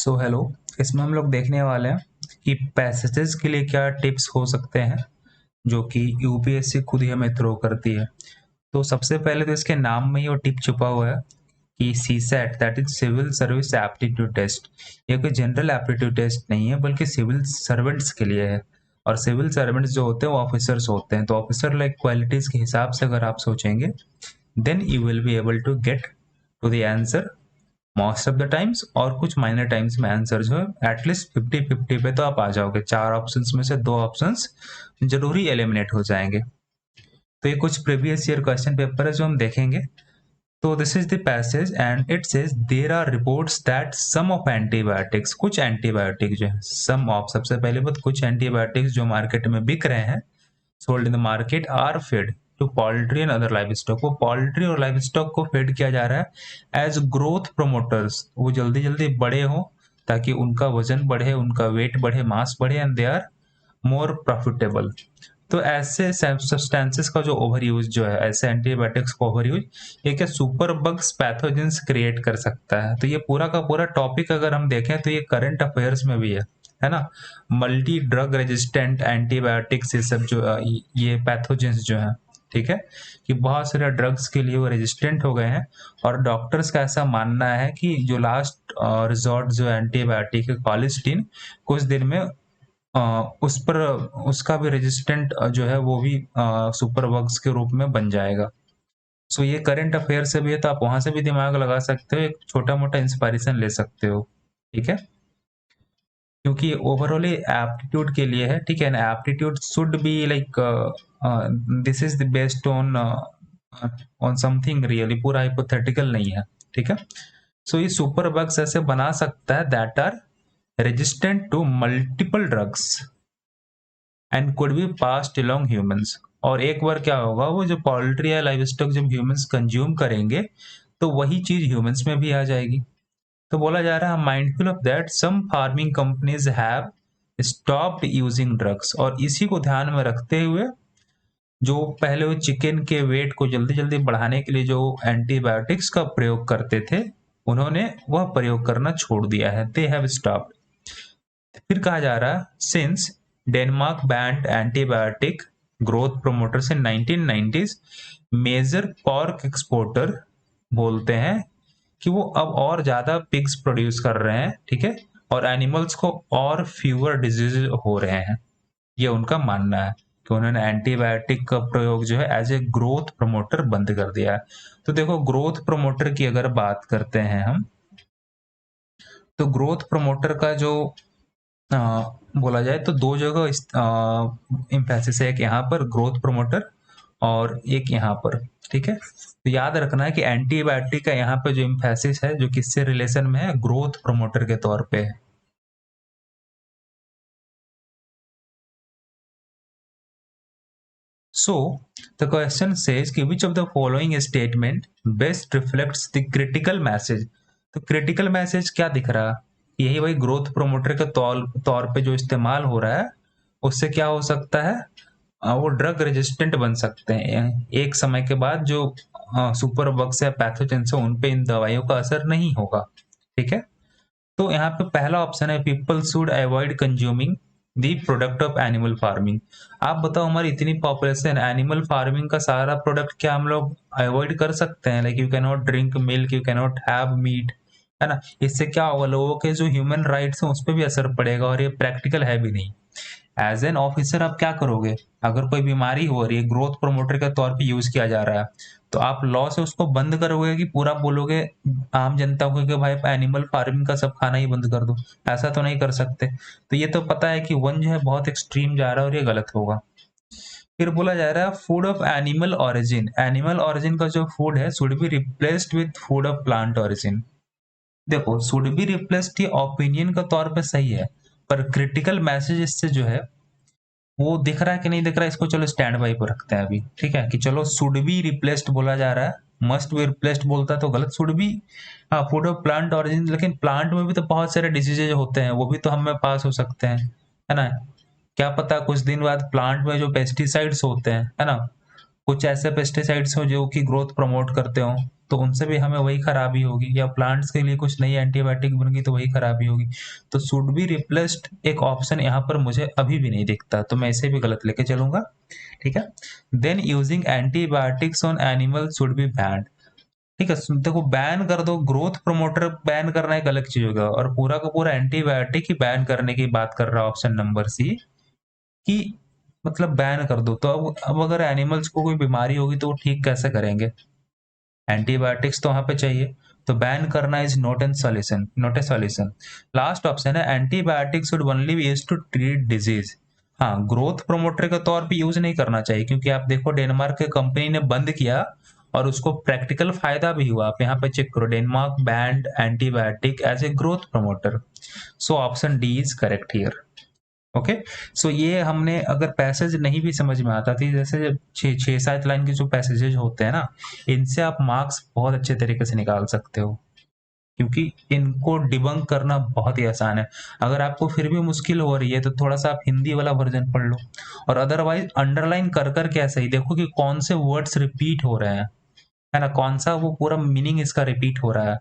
So hello. इसमें हम लोग देखने वाले हैं कि पैसेजेस के लिए क्या टिप्स हो सकते हैं जो कि यूपीएससी खुद ही हमें थ्रो करती है। तो सबसे पहले तो इसके नाम में ही वो टिप छुपा हुआ है कि CSAT that is civil service aptitude test. ये कोई जनरल एप्टीट्यूड टेस्ट नहीं है बल्कि सिविल सर्वेंट्स के लिए है। और सिविल सर्वेंट्स जो होते हैं वो ऑफिसर्स होते हैं, तो ऑफिसर लाइक क्वालिटीज के हिसाब से अगर आप सोचेंगे then you will be able to get to the answer most of the times. और कुछ माइनर टाइम्स में आंसर जो है एटलीस्ट 50-50 पे तो आप आ जाओगे। चार ऑप्शंस में से दो ऑप्शंस जरूरी एलिमिनेट हो जाएंगे। तो ये कुछ प्रीवियस ईयर क्वेश्चन पेपर है जो हम देखेंगे। तो this is the passage and it says there are reports that some of antibiotics, कुछ एंटीबायोटिक जो है सम ऑफ, सबसे पहले बात कुछ एंटीबायोटिक्स जो मार्केट में बिक रहे हैं sold in the market are fed to poultry and other livestock. वो पोल्ट्री और लाइव स्टॉक को फेड किया जा रहा है एज ग्रोथ प्रोमोटर्स। वो जल्दी जल्दी बड़े हो ताकि उनका वजन बढ़े, उनका वेट बढ़े, मास बढ़े and they are more profitable. तो ऐसे सब्सटेंसेस का जो ओवर यूज जो है, ऐसे एंटीबायोटिक्स का ओवर यूज ये क्या सुपर बग्स पैथोजेंस क्रिएट कर सकता है। तो ये पूरा का पूरा टॉपिक अगर हम देखें तो ये करंट अफेयर्स में भी है ना। मल्टी ड्रग रेजिस्टेंट एंटीबायोटिक्स ये सब जो ये पैथोजेंस जो है, ठीक है, कि बहुत सारे ड्रग्स के लिए वो रेजिस्टेंट हो गए हैं। और डॉक्टर्स का ऐसा मानना है कि जो लास्ट रिजॉर्ट जो एंटीबायोटिक है कॉलिस्टीन, कुछ दिन में उस पर उसका भी रेजिस्टेंट जो है वो भी सुपर बग्स के रूप में बन जाएगा। सो ये करंट अफेयर से भी है तो आप वहां से भी दिमाग लगा सकते हो, एक छोटा मोटा इंस्पायरेशन ले सकते हो, ठीक है। क्योंकि ओवरऑल एप्टीट्यूड के लिए है, ठीक है ना। Aptitude should be like this is the based on on something really, पूरा हाइपोथेटिकल नहीं है, ठीक है। सो ये सुपर बग्स ऐसे बना सकता है that are resistant to multiple drugs and could be passed along humans. और एक बार क्या होगा, वो जो पोल्ट्री या लाइव स्टॉक जब ह्यूमंस कंज्यूम करेंगे तो वही चीज ह्यूमंस में भी आ जाएगी। तो बोला जा रहा है mindful of that some farming companies have stopped using drugs. और इसी को ध्यान में रखते हुए जो पहले वो चिकन के वेट को जल्दी जल्दी बढ़ाने के लिए जो एंटीबायोटिक्स का प्रयोग करते थे उन्होंने वह प्रयोग करना छोड़ दिया है, दे हैव स्टॉप्ड। फिर कहा जा रहा है since Denmark banned antibiotic growth promoters in 1990s, major pork exporter बोलते हैं कि वो अब और ज्यादा पिग्स प्रोड्यूस कर रहे हैं, ठीक है, और एनिमल्स को और फ्यूअर डिजीज हो रहे हैं। ये उनका मानना है कि उन्होंने एंटीबायोटिक का प्रयोग जो है एज ए ग्रोथ प्रमोटर बंद कर दिया है। तो देखो ग्रोथ प्रमोटर की अगर बात करते हैं हम, तो ग्रोथ प्रमोटर का जो बोला जाए तो दो जगह इम्फेसिस है, एक यहाँ पर ग्रोथ प्रमोटर और एक यहाँ पर, ठीक है। तो याद रखना है कि एंटीबायोटिक का यहाँ पे जो इम्फेसिस है जो किससे रिलेशन में है, ग्रोथ प्रमोटर के तौर पे है। So the question says कि which of the following statement best reflects the critical message। तो critical message क्या दिख रहा, यही वही ग्रोथ प्रोमोटर के तौर पे जो इस्तेमाल हो रहा है उससे क्या हो सकता है, वो ड्रग रेजिस्टेंट बन सकते हैं एक समय के बाद। जो सुपर बग्स या पैथोजेन से उन पे इन दवाइयों का असर नहीं होगा, ठीक है। तो यहाँ पे पहला ऑप्शन है people should avoid consuming the product of animal farming. आप बताओ हमारी इतनी पॉपुलेशन, एनिमल फार्मिंग का सारा प्रोडक्ट क्या हम लोग अवॉइड कर सकते हैं? Like you can not drink milk, you can not have meat, है ना। इससे क्या होगा, लोगों के जो ह्यूमन राइट्स हैं उस पर भी असर पड़ेगा और ये प्रैक्टिकल है भी नहीं। एज एन ऑफिसर आप क्या करोगे, अगर कोई बीमारी हो रही है ग्रोथ प्रोमोटर के तौर पे यूज किया जा रहा है, तो आप लॉ से उसको बंद करोगे कि पूरा बोलोगे आम जनता को कि भाई एनिमल फार्मिंग का सब खाना ही बंद कर दो? ऐसा तो नहीं कर सकते। तो ये तो पता है कि वन जो है बहुत एक्सट्रीम जा रहा है और ये गलत होगा। फिर बोला जा रहा है food of animal origin, animal origin का जो फूड है should be replaced with food of plant origin. देखो शुड बी रिप्लेस्ड ये ओपिनियन का तौर पे सही है, पर क्रिटिकल मैसेज इससे जो है वो दिख रहा है कि नहीं दिख रहा है, इसको चलो स्टैंड बाई पर रखते हैं अभी, ठीक है। कि चलो शुड बी रिप्लेस्ड बोला जा रहा है, मस्ट बी रिप्लेस्ड बोलता तो गलत, शुड बी हाँ फूड ऑफ प्लांट ओरिजिन। लेकिन प्लांट में भी तो बहुत सारे डिसीजेज होते हैं, वो भी तो हमें पास हो सकते हैं, है ना। क्या पता कुछ दिन बाद प्लांट में जो पेस्टिसाइड्स होते हैं, है ना, कुछ ऐसे पेस्टिसाइड्स हो जो कि ग्रोथ प्रमोट करते हो, तो उनसे भी हमें वही खराबी होगी, या प्लांट्स के लिए कुछ नई एंटीबायोटिक बन गई तो वही खराबी होगी। तो शुड बी रिप्लेस्ड एक ऑप्शन यहाँ पर मुझे अभी भी नहीं दिखता, तो मैं इसे भी गलत लेके चलूंगा। ठीक है। Then using antibiotics on animal should be banned. ठीक है, देखो बैन कर दो, ग्रोथ प्रमोटर बैन करना एक अलग चीज होगा, और पूरा का पूरा एंटीबायोटिक ही बैन करने की बात कर रहा है ऑप्शन नंबर सी, कि मतलब बैन कर दो। तो अब अगर एनिमल्स को कोई बीमारी होगी तो वो ठीक कैसे करेंगे? एंटीबायोटिक्स तो वहां पे चाहिए, तो बैन करना is not an solution, not a solution. Last option है antibiotics should only be used to treat disease. हाँ, ग्रोथ प्रोमोटर के तौर पे यूज नहीं करना चाहिए, क्योंकि आप देखो डेनमार्क के कंपनी ने बंद किया और उसको प्रैक्टिकल फायदा भी हुआ। आप यहाँ पे चेक करो, Denmark banned antibiotic as a growth promoter. So option D is correct here. Okay. So ये हमने, अगर पैसेज नहीं भी समझ में आता थी, जैसे 6-7 लाइन के जो पैसेजेज होते हैं ना, इनसे आप मार्क्स बहुत अच्छे तरीके से निकाल सकते हो, क्योंकि इनको डिबंक करना बहुत ही आसान है। अगर आपको फिर भी मुश्किल हो रही है तो थोड़ा सा आप हिंदी वाला वर्जन पढ़ लो, और अदरवाइज अंडरलाइन कर कर के ऐसा ही देखो कि कौन से वर्ड्स रिपीट हो रहे हैं, है ना, कौन सा वो पूरा मीनिंग इसका रिपीट हो रहा है।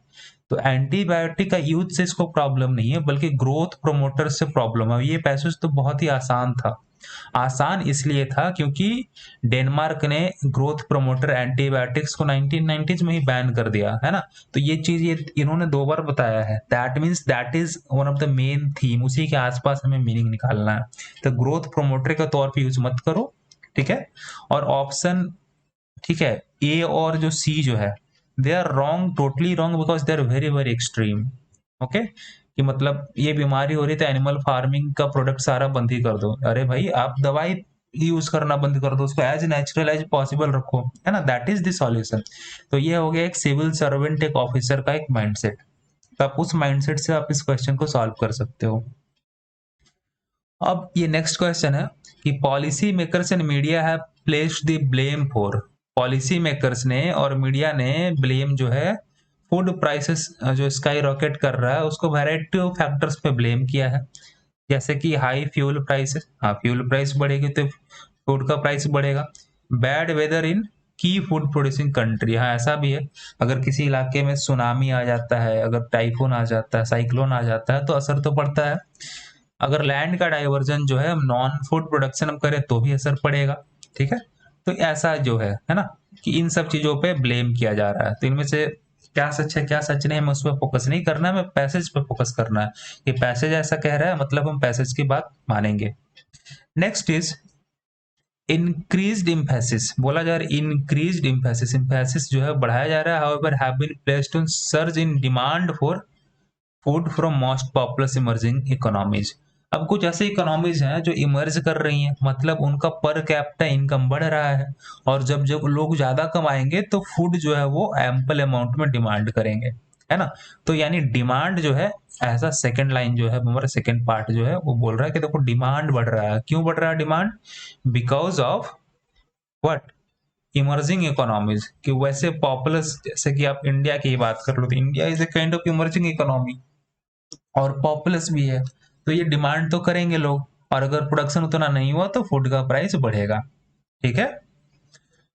तो एंटीबायोटिक का यूज से इसको प्रॉब्लम नहीं है, बल्कि ग्रोथ प्रोमोटर से प्रॉब्लम है। ये पैसेज तो बहुत ही आसान था। आसान इसलिए था क्योंकि डेनमार्क ने ग्रोथ प्रमोटर एंटीबायोटिक्स को 1990s में ही बैन कर दिया, है ना। तो ये चीज ये इन्होंने 2 बार बताया है, that means that is one of the main theme, उसी के आसपास हमें मीनिंग निकालना है। तो ग्रोथ प्रोमोटर के तौर पे यूज मत करो। ठीक है। और ऑप्शन, ठीक है, ए और जो सी जो है, they are wrong, totally wrong, because they are very very extreme. Okay, कि मतलब ये बीमारी हो रही तो एनिमल फार्मिंग का प्रोडक्ट सारा बंद ही कर दो। अरे भाई, आप दवाई यूज करना बंद कर दो, उसको एज नेचुरल एज पॉसिबल रखो, है ना, दैट इज द सॉल्यूशन। तो ये हो गया एक सिविल सर्वेंट, एक ऑफिसर का एक माइंडसेट। तो आप उस माइंडसेट से आप इस क्वेश्चन को सॉल्व कर सकते हो। अब ये नेक्स्ट क्वेश्चन है कि policy makers and media have placed the blame for. Policy makers ने और मीडिया ने ब्लेम जो है फूड प्राइसेस जो स्काई रॉकेट कर रहा है उसको वैरायटी ऑफ फैक्टर्स पे ब्लेम किया है। जैसे कि हाई फ्यूल प्राइसेस, हाँ फ्यूल प्राइस बढ़ेगी तो फूड का प्राइस बढ़ेगा। बैड वेदर इन की फूड प्रोड्यूसिंग कंट्री, हाँ ऐसा भी है, अगर किसी इलाके में सुनामी आ जाता है, अगर टाइफून आ जाता है, साइक्लोन आ जाता है, तो असर तो पड़ता है। अगर लैंड का डाइवर्जन जो है हम नॉन फूड प्रोडक्शन हम करें तो भी असर पड़ेगा। ठीक है। तो ऐसा जो है ना, कि इन सब चीजों पे ब्लेम किया जा रहा है। तो इनमें से क्या सच है क्या सच नहीं, हमें उस पर फोकस नहीं करना है, हमें पैसेज पे फोकस करना है। कि पैसेज ऐसा कह रहा है मतलब हम पैसेज की बात मानेंगे। Next is increased emphasis. बोला जा रहा है इंक्रीज्ड इम्फेसिस, इम्फेसिस जो है बढ़ाया जा रहा है। However have been placed on surge in demand for food from most populous emerging economies. अब कुछ ऐसे इकोनॉमीज हैं जो इमर्ज कर रही हैं, मतलब उनका पर कैपिटा इनकम बढ़ रहा है, और जब जब लोग ज्यादा कमाएंगे तो फूड जो है वो एम्पल अमाउंट में डिमांड करेंगे, है ना। तो यानी डिमांड जो है, ऐसा सेकंड लाइन जो है हमारा सेकंड पार्ट जो है वो बोल रहा है कि देखो डिमांड बढ़ रहा है। क्यों बढ़ रहा है demand? Because of what? Emerging economies. कि वैसे पॉपुलस, जैसे कि आप इंडिया की बात कर लो तो India is a kind of emerging economy और पॉपुलस भी है, तो ये डिमांड तो करेंगे लोग, और अगर प्रोडक्शन उतना नहीं हुआ तो फूड का प्राइस बढ़ेगा। ठीक है।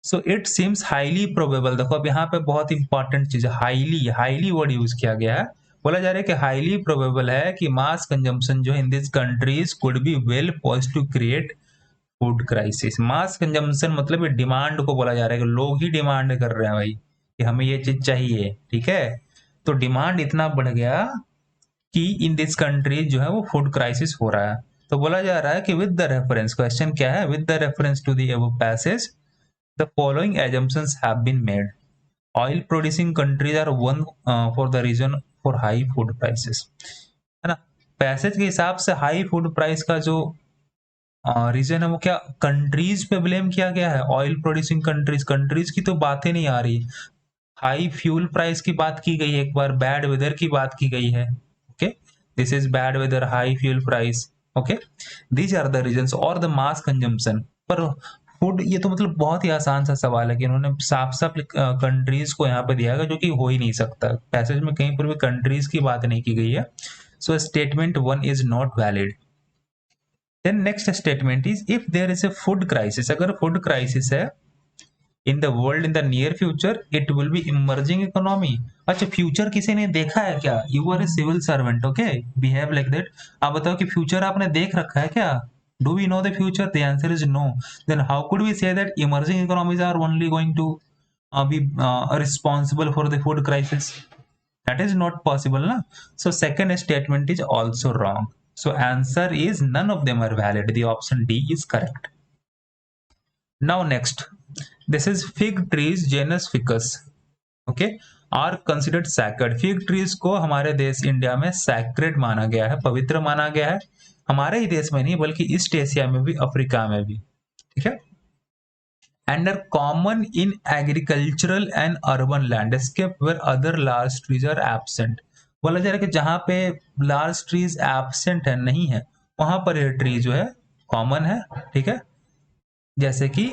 So it seems highly probable, देखो अब यहाँ पे बहुत इंपॉर्टेंट चीज है, हाईली, हाईली वर्ड यूज किया गया है। बोला जा रहा है कि हाईली प्रोबेबल है कि मास कंजम्पशन जो in this countries could be well posed to create food crisis. Mass consumption मतलब ये डिमांड को बोला जा रहा है कि लोग ही डिमांड कर रहे हैं भाई कि हमें ये चीज चाहिए। ठीक है। तो डिमांड इतना बढ़ गया कि इन दिस कंट्री जो है वो फूड क्राइसिस हो रहा है। तो बोला जा रहा है कि विद द रेफरेंस, क्वेश्चन क्या है, with the reference to the above passage the following assumptions have been made. Oil producing countries are one for the reason for high food prices, है ना। पैसेज के हिसाब से हाई फूड प्राइस का जो reason है वो क्या कंट्रीज पे ब्लेम किया गया है, ऑयल प्रोड्यूसिंग कंट्रीज। कंट्रीज की तो बातें नहीं आ रही, हाई फ्यूल प्राइस की बात की गई है, एक बार बैड वेदर की बात की गई है। Okay, this is bad weather, high fuel price. Okay, these are the reasons, और द मास कंजम्पशन। पर फूड, ये तो मतलब बहुत ही आसान सा सवाल है कि इन्होंने साफ साफ कंट्रीज को यहाँ पे दिया है, जो कि हो ही नहीं सकता। पैसेज में कहीं पर भी कंट्रीज की बात नहीं की गई है। So statement 1 is not valid. Then next statement is if there is a food crisis, अगर फूड क्राइसिस है in the world in the near future it will be emerging economy. अच्छा, फ्यूचर किसी ने देखा है क्या? You are a civil servant, okay, behave like that. आप बताओ कि फ्यूचर आपने देख रखा है क्या? Do we know the future? The answer is no. Then how could we say that emerging economies are only going to be responsible for the food crisis? That is not possible, na? So second statement is also wrong. So answer is none of them are valid. The option D is correct. Now next, this is fig trees genus ficus, okay, are considered sacred. fig trees को हमारे देश India में sacred माना गया है, पवित्र माना गया है। हमारे ही देश में नहीं बल्कि ईस्ट एशिया में भी, अफ्रीका में भी, ठीक है। and are common in agricultural and urban landscape where other large trees are absent। बोला जा रहा है कि जहां पे लार्ज ट्रीज एब्सेंट है, नहीं है, वहां पर ये ट्री जो है कॉमन है, ठीक है। जैसे कि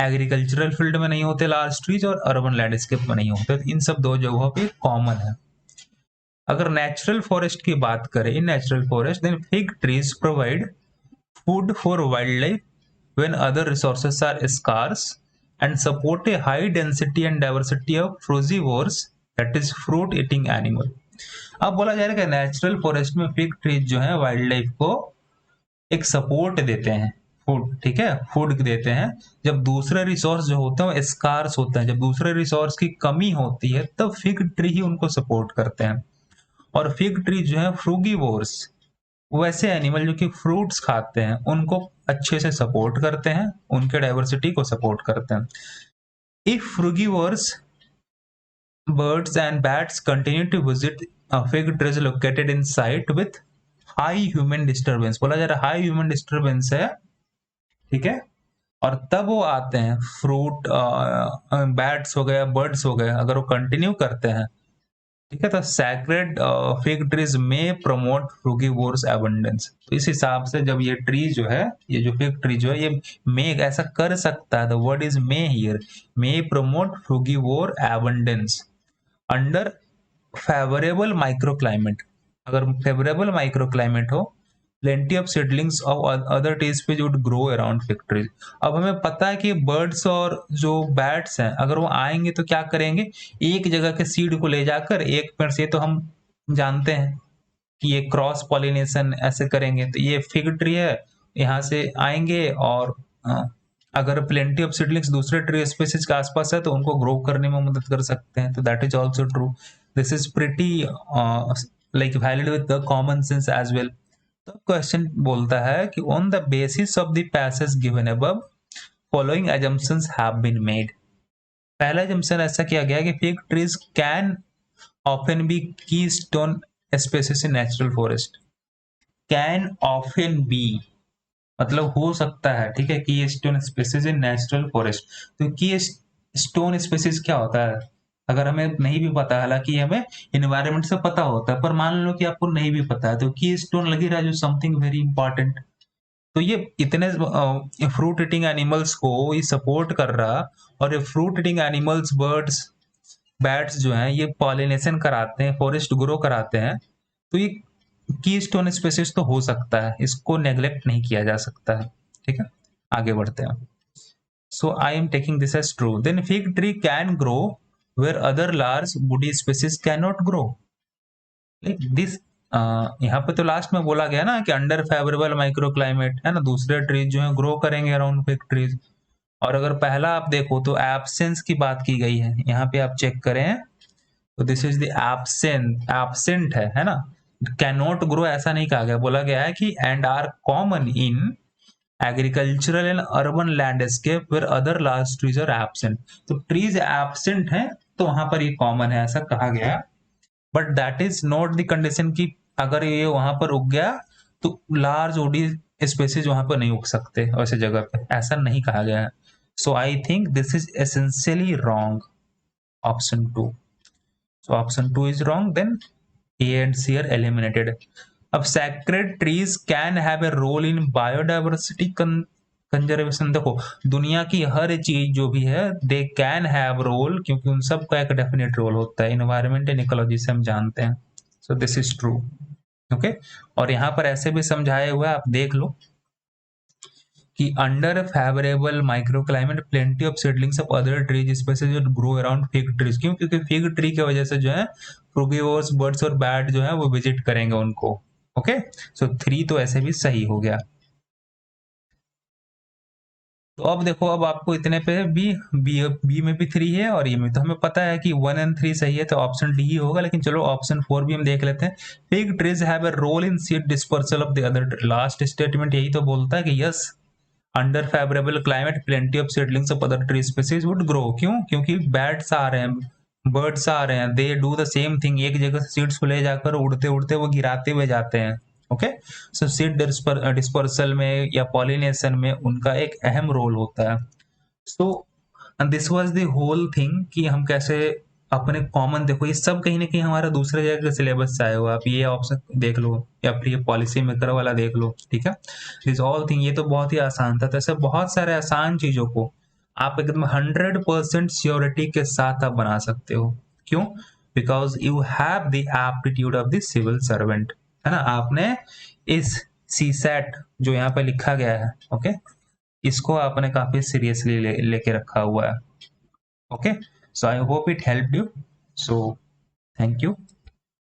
एग्रीकल्चरल फील्ड में नहीं होते लार्ज ट्रीज और अर्बन लैंडस्केप में नहीं होते, तो इन सब दो जगहों पे कॉमन है। अगर नेचुरल फॉरेस्ट की बात करें, in natural forest then fig trees provide food for wildlife when other resources are scarce and support a high density and diversity of frugivores, that is fruit eating animal। अब बोला जा रहा है कि natural forest में fig trees जो है wild life को एक सपोर्ट देते हैं, फूड, ठीक है, फूड देते हैं। जब दूसरे रिसोर्स जो होते हैं वो स्कार्स होते हैं, जब दूसरे रिसोर्स की कमी होती है तब फिग ट्री ही उनको सपोर्ट करते हैं। और फिग ट्री जो है फ्रूगीवोर्स, वैसे एनिमल जो कि फ्रूट्स खाते हैं उनको अच्छे से सपोर्ट करते हैं, उनके डाइवर्सिटी को सपोर्ट करते हैं। If frugivores birds and bats continue to visit fig trees located in site with high human disturbance, बोला जा रहा है हाई ह्यूमन डिस्टर्बेंस है, ठीक है, और तब वो आते हैं, फ्रूट बैट्स हो गया, बर्ड्स हो गए, अगर वो कंटिन्यू करते हैं, ठीक है, तो सैक्रेड फिग ट्रीज में प्रमोट फ्रूगीवोर्स एबंडेंस। तो इस हिसाब से जब ये ट्री जो है, ये जो फिग ट्री जो है, ये मे ऐसा कर सकता है, the word is may here, may promote frugivore abundance under favourable microclimate. अगर फेवरेबल माइक्रोक्लाइमेट हो, plenty of seedlings of other trees पे would grow around fig trees। अब हमें पता है कि बर्ड्स और जो बैट्स हैं अगर वो आएंगे तो क्या करेंगे, एक जगह के सीड को ले जाकर एक पेड़ से, तो हम जानते हैं कि ये क्रॉस पॉलिनेशन ऐसे करेंगे, तो ये फिग ट्री है, यहाँ से आएंगे और अगर प्लेंटी ऑफ सीडलिंग्स दूसरे ट्री स्पीसीज के आसपास है तो उनको ग्रो करने में मदद कर सकते हैं, तो that is also true. This is pretty like valid with the common sense as well. तो क्वेश्चन बोलता है कि on the basis of the passage given above following assumptions have been made। पहला assumption ऐसा किया गया कि fig trees can often be keystone species in natural forest. Can often be मतलब हो सकता है, ठीक है, keystone species in natural forest. तो की स्टोन स्पीसीज क्या होता है, अगर हमें नहीं भी पता, हालांकि हमें इन्वायरमेंट से पता होता है, पर मान लो कि आपको नहीं भी पता है, तो की स्टोन लगी रहा जो समथिंग वेरी इंपॉर्टेंट। तो ये इतने फ्रूट ईटिंग एनिमल्स को ये सपोर्ट कर रहा, और ये fruit eating animals, birds, bats जो हैं ये पॉलिनेशन कराते हैं, फॉरेस्ट ग्रो कराते हैं, तो ये कीस्टोन स्पीसीज तो हो सकता है, इसको नेग्लेक्ट नहीं किया जा सकता है, ठीक है। आगे बढ़ते हैं। So I am taking this as true. Then fig tree can grow where other large woody species can not grow. This यहाँ पे तो लास्ट में बोला गया ना कि अंडर फेवरेबल माइक्रो क्लाइमेट है ना, दूसरे ट्रीज जो है ग्रो करेंगे अराउंड फिग ट्रीज। और अगर पहला आप देखो तो एब्सेंस की बात की गई है, यहाँ पे आप चेक करें तो दिस इज द एब्सेंट है ना, कैन नॉट ग्रो ऐसा नहीं कहा गया, बोला गया है कि and are common in agricultural and urban landscape where other large trees are absent. तो ट्रीज एब्सेंट है तो वहां पर ये कॉमन है ऐसा कहा गया, but that is not the condition कि अगर ये वहां पर उग गया तो लार्ज ओडी स्पेसीज वहां पर नहीं उग सकते वैसे जगह पे, ऐसा नहीं कहा गया है। So I think this is essentially wrong, option two. So option 2 is wrong, then A and C are eliminated। अब sacred trees can have a role in biodiversity conservation। देखो दुनिया की हर चीज जो भी है they can have role, क्योंकि उन सब का एक डेफिनेट रोल होता है, इन्वायरमेंट एंड इकोलॉजी से हम जानते हैं। So this is true, okay. और यहाँ पर ऐसे भी समझाया हुआ है, आप देख लो कि under favourable micro climate plenty of seedlings of other trees species grow around fig trees. क्यों? क्योंकि फिग ट्री की वजह से जो है फ्रूगीवोर्स बर्ड्स और बैट जो है वो विजिट करेंगे उनको। ओके, सो 3 तो ऐसे भी सही हो गया। तो अब देखो, अब आपको इतने पे बी में भी 3 है और ये में तो हमें पता है कि 1 एंड 3 सही है, तो ऑप्शन डी ही होगा। लेकिन चलो ऑप्शन 4 भी हम देख लेते हैं। Fig trees have a role in seed dispersal of the other. Last statement यही तो बोलता है कि yes, under favourable climate plenty of seedlings of other tree species would grow. क्यों? क्योंकि बैट्स आ रहे हैं, बर्ड्स आ रहे हैं, they do the same thing. एक जगह से सीड्स को ले जाकर उड़ते उड़ते वो गिराते हुए जाते हैं। ओके, सो सीड डिस्पर्सल में या पॉलिनेशन में उनका एक अहम रोल होता है। So this was the whole thing कि हम कैसे अपने कॉमन, देखो ये सब कहीं ना कहीं हमारा दूसरे जगह के सिलेबस से आया हुआ। आप ये ऑप्शन देख लो या फिर ये पॉलिसी मेकर वाला देख लो, ठीक है। दिस ऑल थिंग, ये तो बहुत ही आसान था। तो ऐसे बहुत सारे आसान चीजों को आप एकदम 100% श्योरिटी के साथ आप बना सकते हो। क्यों? Because you have the aptitude of the civil servant, है ना। आपने इस सी सेट जो यहाँ पे लिखा गया है, ओके, इसको आपने काफी सीरियसली लेके रखा हुआ है। Okay, so I hope it help you. So thank you.